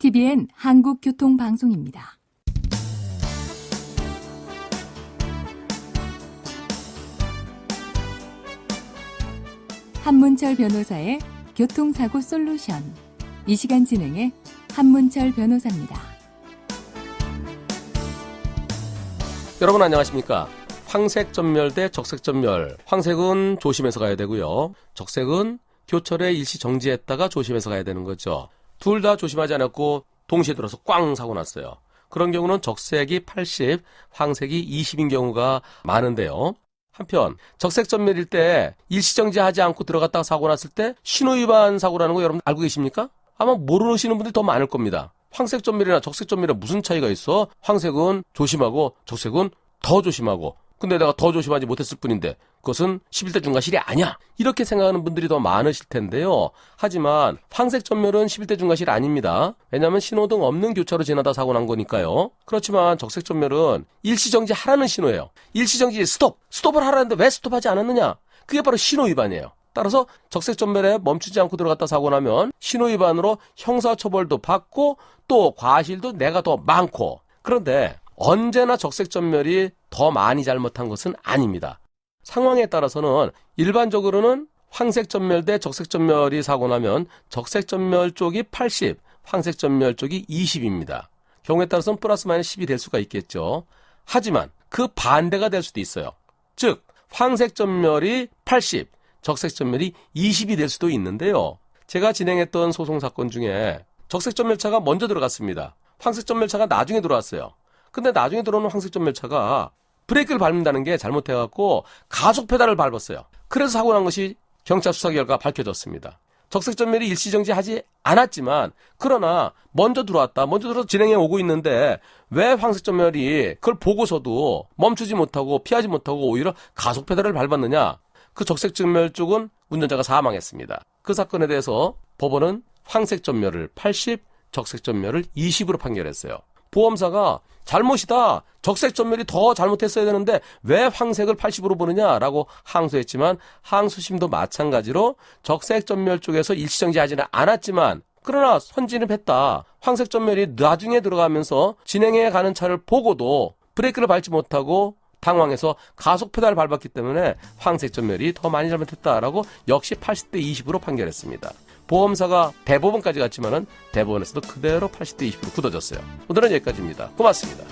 TVN 한국교통방송입니다. 한문철 변호사의 교통사고 솔루션. 이 시간 진행의 한문철 변호사입니다. 여러분 안녕하십니까? 황색전멸 대 적색전멸. 황색은 조심해서 가야 되고요. 적색은 교철에 일시 정지했다가 조심해서 가야 되는 거죠. 둘 다 조심하지 않았고 동시에 들어서 꽝 사고 났어요. 그런 경우는 적색이 80, 황색이 20인 경우가 많은데요. 한편 적색전멸일 때 일시정지하지 않고 들어갔다가 사고 났을 때 신호위반 사고라는 거 여러분 알고 계십니까? 아마 모르시는 분들이 더 많을 겁니다. 황색전멸이나 적색전멸에 무슨 차이가 있어? 황색은 조심하고 적색은 더 조심하고, 근데 내가 더 조심하지 못했을 뿐인데 그것은 11대 중과실이 아니야, 이렇게 생각하는 분들이 더 많으실 텐데요. 하지만 황색전멸은 11대 중과실 아닙니다. 왜냐하면 신호등 없는 교차로 지나다 사고 난 거니까요. 그렇지만 적색전멸은 일시정지 하라는 신호예요. 일시정지 스톱을 하라는데 왜 스톱하지 않았느냐? 그게 바로 신호위반이에요. 따라서 적색전멸에 멈추지 않고 들어갔다 사고 나면 신호위반으로 형사처벌도 받고 또 과실도 내가 더 많고. 그런데 언제나 적색전멸이 더 많이 잘못한 것은 아닙니다. 상황에 따라서는 일반적으로는 황색전멸 대 적색전멸이 사고 나면 적색전멸 쪽이 80, 황색전멸 쪽이 20입니다. 경우에 따라서는 플러스 마이너스 10이 될 수가 있겠죠. 하지만 그 반대가 될 수도 있어요. 즉 황색전멸이 80, 적색전멸이 20이 될 수도 있는데요. 제가 진행했던 소송 사건 중에 적색전멸차가 먼저 들어갔습니다. 황색전멸차가 나중에 들어왔어요. 근데 나중에 들어오는 황색전멸차가 브레이크를 밟는다는 게 잘못해갖고 가속 페달을 밟았어요. 그래서 사고 난 것이 경찰 수사 결과 밝혀졌습니다. 적색전멸이 일시정지하지 않았지만 그러나 먼저 들어와서 진행해 오고 있는데 왜 황색전멸이 그걸 보고서도 멈추지 못하고 피하지 못하고 오히려 가속 페달을 밟았느냐? 그 적색전멸 쪽은 운전자가 사망했습니다. 그 사건에 대해서 법원은 황색전멸을 80, 적색전멸을 20으로 판결했어요. 보험사가 잘못이다, 적색전멸이 더 잘못했어야 되는데 왜 황색을 80으로 보느냐라고 항소했지만 항소심도 마찬가지로 적색전멸 쪽에서 일시정지하지는 않았지만 그러나 선진을 했다. 황색전멸이 나중에 들어가면서 진행해 가는 차를 보고도 브레이크를 밟지 못하고 당황해서 가속 페달을 밟았기 때문에 황색전멸이 더 많이 잘못했다라고 역시 80대 20으로 판결했습니다. 보험사가 대법원까지 갔지만은 대법원에서도 그대로 80대 20으로 굳어졌어요. 오늘은 여기까지입니다. 고맙습니다.